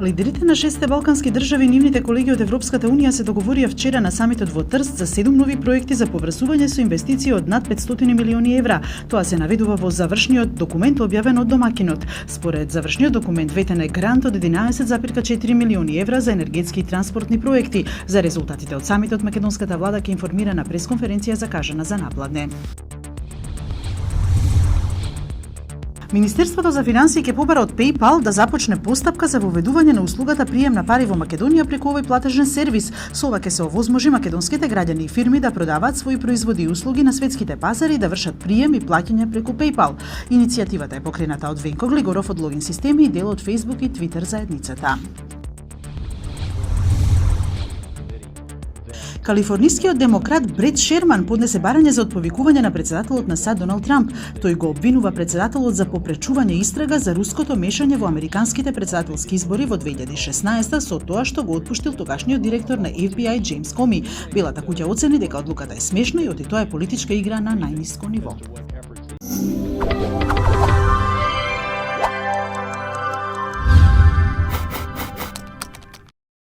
Лидерите на 6 балкански држави и нивните колеги од Европската Унија се договорија вчера на самитот во Трст за 7 нови проекти за поврзување со инвестиции од над 500 милиони евра. Тоа се наведува во завршниот документ објавен од домакинот. Според завршниот документ ветен е грант од 11,4 милиони евра за енергетски и транспортни проекти. За резултатите од самитот македонската влада ќе информира на пресконференција закажана за напладне. Министерството за финансии ќе побара од PayPal да започне постапка за воведување на услугата прием на пари во Македонија преку овој платежен сервис. Со ова ќе се овозможи македонските граѓани и фирми да продаваат своји производи и услуги на светските пазари и да вршат прием и плаќање преку PayPal. Иницијативата е покрената од Венко Глигоров од Логин системи и дел од Facebook и Twitter заедницата. Калифорнискиот демократ Брет Шерман поднесе барање за отповикување на председателот на САД Доналд Трамп. Тој го обвинува председателот за попречување истрага за руското мешање во американските председателски избори во 2016 со тоа што го отпуштил тогашниот директор на FBI Джеймс Коми. Белата куќа оцени дека одлуката е смешна и оти тоа е политичка игра на најниско ниво.